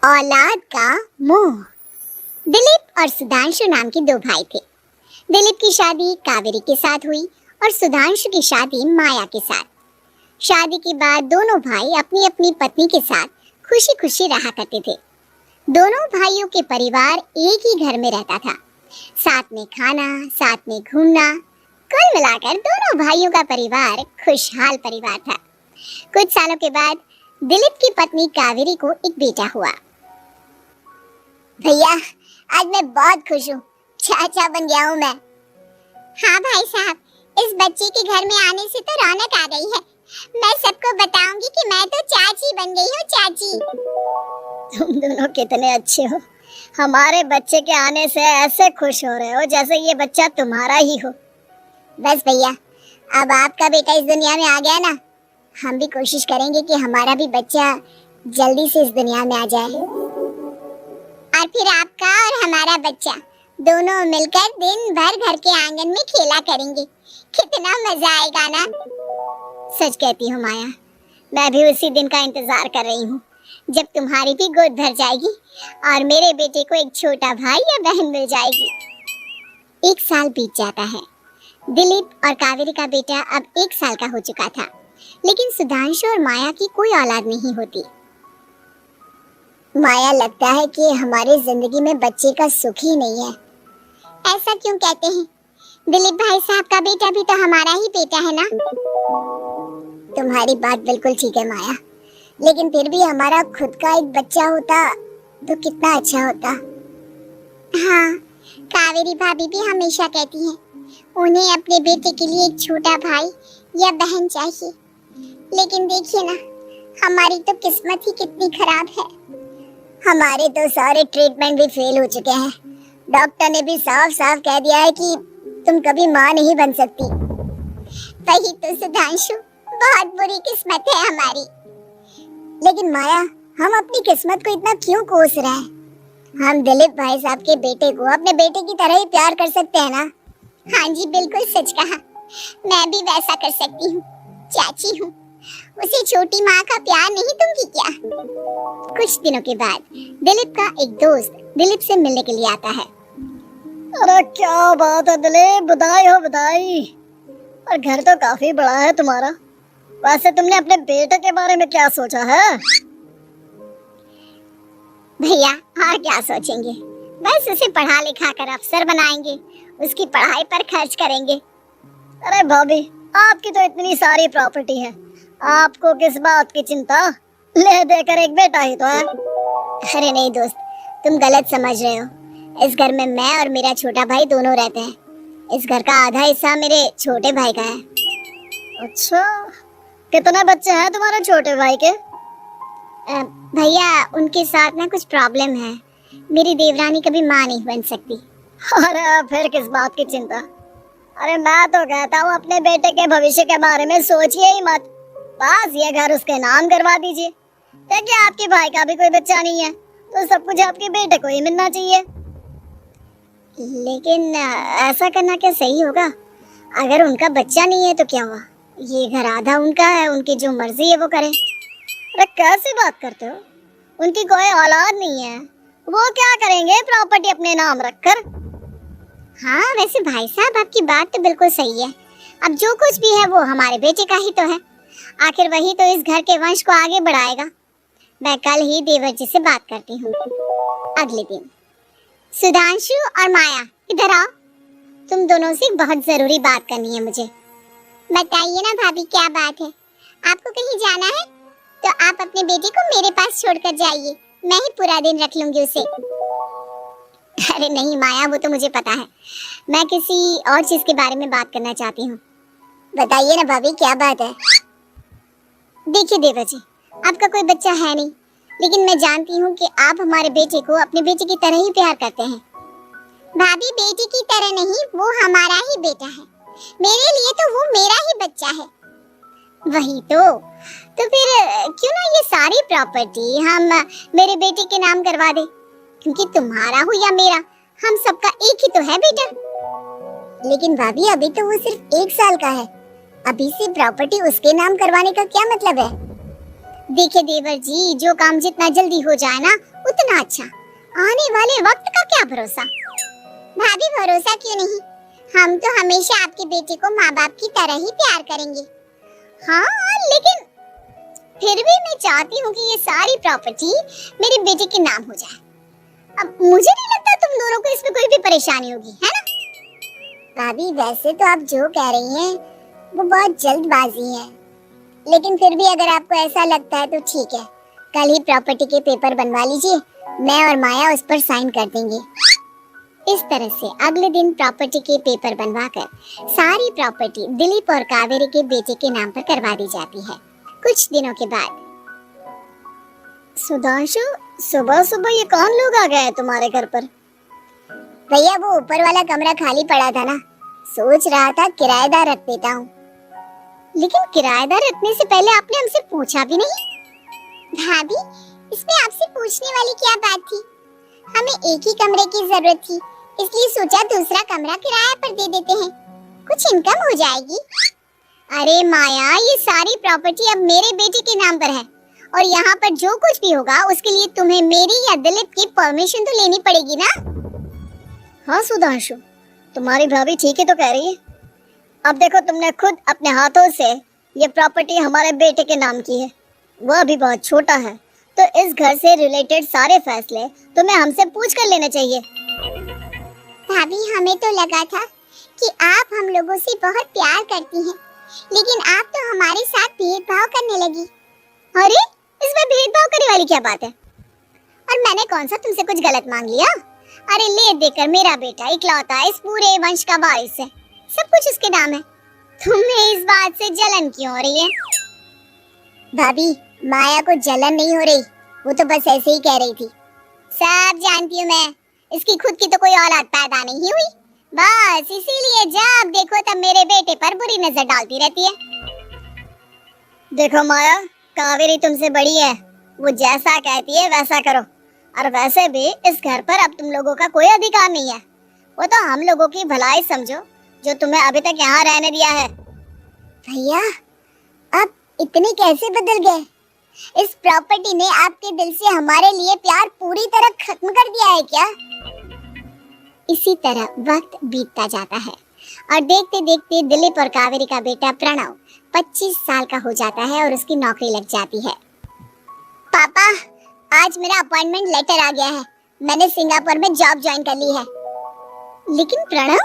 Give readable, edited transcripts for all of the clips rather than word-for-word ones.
औलाद का मोह। दिलीप और सुधांशु नाम के दो भाई थे। दिलीप की शादी कावेरी के साथ हुई और सुधांशु की शादी माया के साथ। शादी के बाद दोनों भाई अपनी अपनी पत्नी के साथ खुशी खुशी रहा करते थे। दोनों भाइयों के परिवार एक ही घर में रहता था, साथ में खाना, साथ में घूमना। कुल मिलाकर दोनों भाइयों का परिवार खुशहाल परिवार था। कुछ सालों के बाद दिलीप की पत्नी कावेरी को एक बेटा हुआ। भैया, आज मैं बहुत खुश हूँ, चाचा बन गया हूँ मैं। हाँ भाई साहब, इस बच्चे के घर में आने से तो रौनक आ गई है। मैं सबको बताऊंगी कि मैं तो चाची बन गई हूँ, चाची। तुम दोनों कितने अच्छे हो। हमारे बच्चे के आने से ऐसे खुश हो रहे हो जैसे ये बच्चा तुम्हारा ही हो। बस भैया, अब आपका बेटा इस दुनिया में आ गया ना, हम भी कोशिश करेंगे कि हमारा भी बच्चा जल्दी से इस दुनिया में आ जाए, और फिर आपका और हमारा बच्चा दोनों मिलकर दिन भर घर के आंगन में खेला करेंगे। कितना मजा आएगा ना। सच कहती हूँ माया, मैं भी उसी दिन का इंतजार कर रही हूँ जब तुम्हारी भी गोद भर जाएगी और मेरे बेटे को एक छोटा भाई या बहन मिल जाएगी। 1 साल बीत जाता है। दिलीप और कावेरी का बेटा अब 1 साल का हो चुका था, लेकिन सुधांशु और माया की कोई औलाद नहीं होती। माया, लगता है कि हमारी जिंदगी में बच्चे का सुख ही नहीं है। ऐसा क्यों कहते हैं? दिलीप भाई साहब का बेटा भी तो हमारा ही बेटा है ना। तुम्हारी बात बिल्कुल ठीक है माया, लेकिन फिर भी हमारा खुद का एक बच्चा होता तो कितना अच्छा होता। हाँ, कावेरी भाभी भी हमेशा कहती हैं उन्हें अपने बेटे के लिए एक छोटा भाई या बहन चाहिए। लेकिन देखिए ना, हमारी तो किस्मत ही कितनी खराब है। हमारे तो सारे ट्रीटमेंट भी फेल हो चुके हैं। डॉक्टर ने भी साफ साफ कह दिया है कि तुम कभी माँ नहीं बन सकती। वही तो सुधांशु, बहुत बुरी किस्मत है हमारी। लेकिन माया, हम अपनी किस्मत को इतना क्यों कोस रहे हैं? हम दिलीप भाई साहब के बेटे को अपने बेटे की तरह ही प्यार कर सकते हैं ना। हाँ जी, बिल्कुल सच कहा। मैं भी वैसा कर सकती हूँ, चाची हूँ। उसे छोटी माँ का प्यार नहीं दूंगी क्या? कुछ दिनों के बाद दिलीप का एक दोस्त दिलीप से मिलने के लिए आता है। अरे क्या बात है दिलीप, बधाई हो बधाई। और घर तो काफी बड़ा है तुम्हारा। वैसे तुमने अपने बेटे के बारे में क्या सोचा है? भैया, और क्या सोचेंगे, बस उसे पढ़ा लिखा कर अफसर बनाएंगे, उसकी पढ़ाई पर खर्च करेंगे। अरे भाभी, आपकी तो इतनी सारी प्रॉपर्टी है, आपको किस बात की चिंता? ले देकर एक बेटा ही तो है। अरे नहीं दोस्त, तुम गलत समझ रहे हो। इस घर में मैं और मेरा छोटा भाई दोनों रहते हैं। इस घर का आधा हिस्सा मेरे छोटे भाई का है। अच्छा, कितने बच्चे हैं तुम्हारे छोटे भाई के? भैया, उनके साथ ना कुछ प्रॉब्लम है। मेरी देवरानी कभी माँ नहीं बन सकती। अरे फिर किस बात की चिंता? अरे मैं तो कहता हूँ अपने बेटे के भविष्य के बारे में सोचिए ही मत। बस ये घर उसके नाम करवा दीजिए। देखिए, आपके भाई का भी कोई बच्चा नहीं है तो सब कुछ आपके बेटे को ही मिलना चाहिए। लेकिन ऐसा करना क्या सही होगा? अगर उनका बच्चा नहीं है तो क्या हुआ? ये घर आधा उनका है, उनकी जो मर्जी है वो करे। अरे कैसी बात करते हो? उनकी कोई औलाद नहीं है, वो क्या करेंगे प्रॉपर्टी अपने नाम रखकर? हाँ, वैसे भाई साहब, आपकी बात तो बिल्कुल सही है। अब जो कुछ भी है वो हमारे बेटे का ही तो है। आखिर वही तो इस घर के वंश को आगे बढ़ाएगा। मैं कल ही देवर जी से बात करती हूँ। अगले दिन सुधांशु और माया, इधर आओ। तुम दोनों से बहुत जरूरी बात करनी है मुझे। बताइए ना भाभी, क्या बात है? आपको कहीं जाना है तो आप अपने बेटे को मेरे पास छोड़कर जाइए, मैं ही पूरा दिन रख लूंगी उसे। अरे नहीं माया, वो तो मुझे पता है। मैं किसी और चीज के बारे में बात करना चाहती हूँ। बताइए ना भाभी, क्या बात है? देखिए देवर जी, आपका कोई बच्चा है नहीं, लेकिन मैं जानती हूँ कि आप हमारे बेटे को अपने बेटे की तरह ही प्यार करते हैं। भाभी, बेटे की तरह नहीं, वो हमारा ही बेटा है। मेरे लिए तो वो मेरा ही बच्चा है। वही तो फिर क्यों ना ये सारी प्रॉपर्टी हम मेरे बेटे के नाम करवा दे, क्योंकि तुम्हारा हो या मेरा, हम सबका एक ही तो है बेटा। लेकिन भाभी, अभी तो वो सिर्फ 1 साल का है। अभी से प्रॉपर्टी उसके नाम करवाने का क्या मतलब है? देखिए देवर जी, जो काम जितना जल्दी हो जाए ना उतना अच्छा। आने वाले वक्त का क्या भरोसा। भाभी भरोसा क्यों नहीं, हम तो हमेशा आपके बेटे को माँ बाप की तरह ही प्यार करेंगे। हाँ लेकिन फिर भी मैं चाहती हूँ कि ये सारी प्रॉपर्टी मेरे बेटे के नाम हो जाए। अब मुझे नहीं लगता तुम दोनों को इसमें कोई भी परेशानी होगी, है ना? भाभी वैसे तो आप जो कह रही हैं वो बहुत जल्दबाजी है, लेकिन फिर भी अगर आपको ऐसा लगता है तो ठीक है, कल ही प्रॉपर्टी के पेपर बनवा लीजिए, मैं और माया उस पर साइन कर देंगे। इस तरह से अगले दिन प्रॉपर्टी के पेपर बनवाकर सारी प्रॉपर्टी दिलीप और कावेरी के बेटे के नाम पर करवा दी जाती है। कुछ दिनों के बाद सुधांशु, सुबह सुबह ये कौन लोग आ गए तुम्हारे घर पर? भैया वो ऊपर वाला कमरा खाली पड़ा था ना, सोच रहा था किराएदार रख देता हूँ। लेकिन किराएदार रखने से पहले आपने हमसे पूछा भी नहीं। भाभी इसमें आपसे पूछने वाली क्या बात थी, हमें एक ही कमरे की जरूरत थी, इसलिए सोचा दूसरा कमरा किराए पर दे देते हैं, कुछ इनकम हो जाएगी। अरे माया, ये सारी प्रॉपर्टी अब मेरे बेटे के नाम पर है और यहाँ पर जो कुछ भी होगा उसके लिए तुम्हें मेरी या दिलीप की परमिशन तो लेनी पड़ेगी ना। हाँ सुधांशु, तुम्हारी भाभी ठीक ही तो कह रही है। अब देखो, तुमने खुद अपने हाथों से ये प्रॉपर्टी हमारे बेटे के नाम की है, वह भी बहुत छोटा है, तो इस घर से रिलेटेड सारे फैसले तुम्हें हमसे पूछ कर लेने चाहिए। भाभी हमें तो लगा था कि आप हम लोगों से बहुत प्यार करती हैं, लेकिन आप तो हमारे साथ भेदभाव करने लगी। अरे इसमें भेदभाव करने वाली क्या बात है? और मैंने कौन सा तुमसे कुछ गलत मांग लिया? अरे ले देकर मेरा बेटा इकलौता इस पूरे वंश का वारिस है, सब कुछ उसके नाम है। तुम्हें इस बात से जलन क्यों हो रही है? भाभी माया को जलन नहीं हो रही, वो तो बस ऐसे ही कह रही थी। सब जानती हूँ मैं, इसकी खुद की तो कोई औलाद पैदा नहीं हुई, बस इसीलिए जब देखो तब मेरे बेटे पर बुरी नजर डालती रहती है। देखो माया, कावेरी तुमसे बड़ी है, वो जैसा कहती है वैसा करो। और वैसे भी इस घर पर अब तुम लोगों का कोई अधिकार नहीं है, वो तो हम लोगों की भलाई समझो जो तुम्हें अभी तक यहाँ रहने दिया है। भैया आप इतने कैसे बदल गए? इस प्रॉपर्टी ने आपके दिल से हमारे लिए प्यार पूरी तरह खत्म कर दिया है क्या? इसी तरह वक्त बीतता जाता है और देखते देखते दिलीप और कावेरी का बेटा प्रणव 25 साल का हो जाता है और उसकी नौकरी लग जाती है। पापा आज मेरा अपॉइंटमेंट लेटर आ गया है, मैंने सिंगापुर में जॉब ज्वाइन कर ली है। लेकिन प्रणव,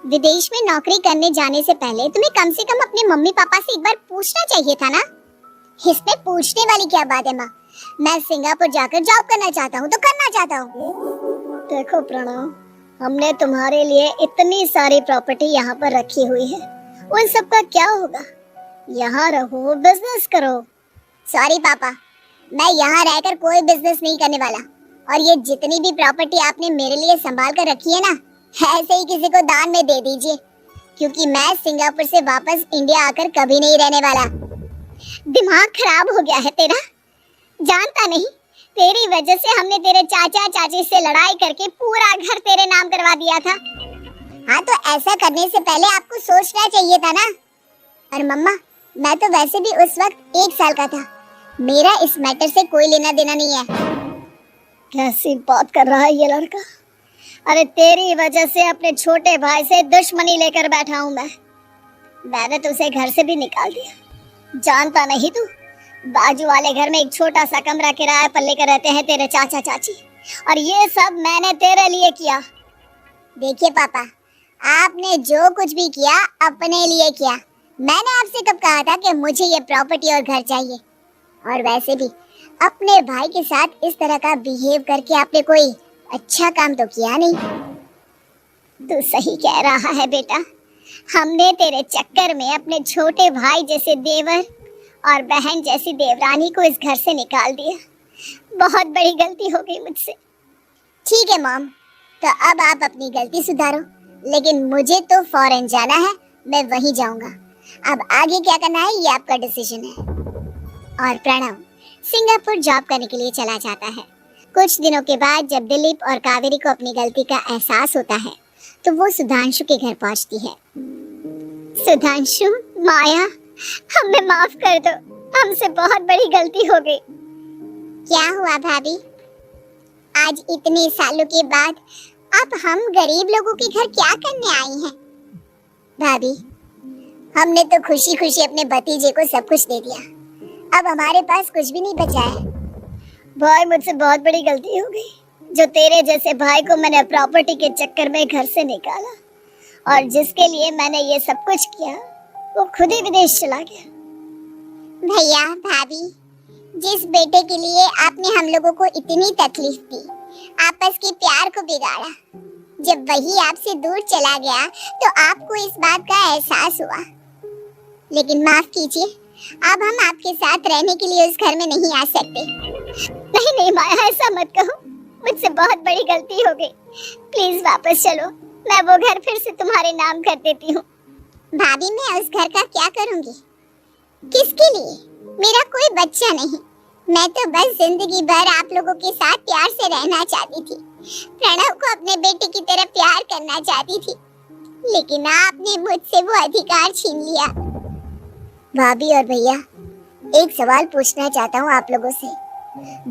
विदेश में नौकरी करने जाने से पहले तुम्हें कम से कम अपने मम्मी पापा से एक बार पूछना चाहिए था ना। इसमें पूछने वाली क्या बात है माँ, मैं सिंगापुर जाकर जॉब करना चाहता हूँ तो करना चाहता हूँ। देखो प्रणव, हमने तुम्हारे लिए इतनी सारी प्रॉपर्टी यहाँ पर रखी हुई है, उन सब का क्या होगा? यहाँ रहो, बिजनेस करो। सॉरी पापा, मैं यहाँ रहकर कोई बिजनेस नहीं करने वाला, और ये जितनी भी प्रॉपर्टी आपने मेरे लिए संभाल कर रखी है ना, ऐसे ही किसी को दान में दे दीजिए, क्योंकि मैं सिंगापुर से वापस इंडिया आकर कभी नहीं रहने वाला। दिमाग खराब हो गया है तेरा, जानता नहीं तेरी वजह से हमने तेरे चाचा चाची से लड़ाई करके पूरा घर तेरे नाम करवा दिया था। हाँ तो ऐसा करने से पहले आपको सोचना चाहिए था ना। और मम्मा, मैं तो वैसे भी उस वक्त 1 साल का था, मेरा इस मैटर से कोई लेना देना नहीं है। कैसी बात कर रहा है ये लड़का? अरे तेरी वजह से अपने छोटे भाई से दुश्मनी लेकर बैठा हूँ मैंने तो उसे घर से भी निकाल दिया। जानता नहीं तू, बाजू वाले घर में एक छोटा सा कमरा किराए पर लेकर रहते हैं तेरे चाचा चाची, और ये सब मैंने तेरे लिए किया। देखिए पापा, आपने जो कुछ भी किया अपने लिए किया, मैंने आपसे कब कहा था कि मुझे ये प्रॉपर्टी और घर चाहिए? और वैसे भी अपने भाई के साथ इस तरह का बिहेव करके आपने कोई अच्छा काम तो किया नहीं। तू सही कह रहा है बेटा, हमने तेरे चक्कर में अपने छोटे भाई जैसे देवर और बहन जैसी देवरानी को इस घर से निकाल दिया। बहुत बड़ी गलती हो गई मुझसे। ठीक है मॉम, तो अब आप अपनी गलती सुधारो, लेकिन मुझे तो फॉरेन जाना है, मैं वहीं जाऊंगा। अब आगे क्या करना है ये आपका डिसीजन है। और प्रणव सिंगापुर जॉब करने के लिए चला जाता है। कुछ दिनों के बाद जब दिलीप और कावेरी को अपनी गलती का एहसास होता है तो वो सुधांशु के घर पहुंचती है। सुधांशु, माया, हमें माफ कर दो, हमसे बहुत बड़ी गलती हो गई। क्या हुआ भाभी? आज इतने सालों के बाद अब हम गरीब लोगों के घर क्या करने आई हैं? भाभी, हमने तो खुशी खुशी अपने भतीजे को सब कुछ दे दिया, अब हमारे पास कुछ भी नहीं बचा है। भाई मुझसे बहुत बड़ी गलती हो गई, जो तेरे जैसे भाई को मैंने प्रॉपर्टी के चक्कर में घर से निकाला, और जिसके लिए मैंने ये सब कुछ किया वो खुद ही विदेश चला गया। भैया भाभी, जिस बेटे के लिए आपने हम लोगों को इतनी तकलीफ दी, आपस के प्यार को बिगाड़ा, जब वही आपसे दूर चला गया तो आपको इस बात का एहसास हुआ। लेकिन माफ कीजिए, अब हम आपके साथ रहने के लिए उस घर में नहीं आ सकते। नहीं नहीं माया, ऐसा मत कहो, मुझसे बहुत बड़ी गलती हो गई। प्लीज वापस चलो, मैं वो घर फिर से तुम्हारे नाम कर देती हूँ। भाभी, मैं उस घर का क्या करूँगी? किसके लिए? मेरा कोई बच्चा नहीं, मैं तो बस जिंदगी भर आप लोगों के साथ प्यार से रहना चाहती थी, प्रणव को अपने बेटे की तरह प्यार करना चाहती थी, लेकिन आपने मुझसे वो अधिकार छीन लिया। भाभी और भैया, एक सवाल पूछना चाहता हूँ आप लोगों से।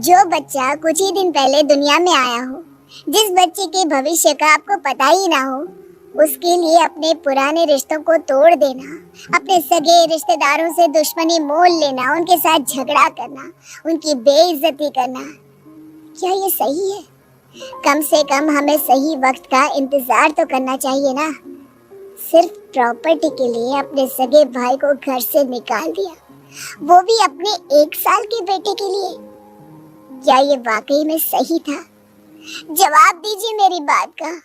जो बच्चा कुछ ही दिन पहले दुनिया में आया हो, जिस बच्चे के भविष्य का आपको पता ही ना हो, उसके लिए अपने पुराने रिश्तों को तोड़ देना, अपने सगे रिश्तेदारों से दुश्मनी मोल लेना, उनके साथ झगड़ा करना, उनकी बेइज्जती करना, क्या ये सही है? कम से कम हमें सही वक्त का इंतजार तो करना चाहिए ना। सिर्फ प्रॉपर्टी के लिए अपने सगे भाई को घर से निकाल दिया, वो भी अपने 1 साल के बेटे के लिए। क्या ये वाकई में सही था? जवाब दीजिए मेरी बात का।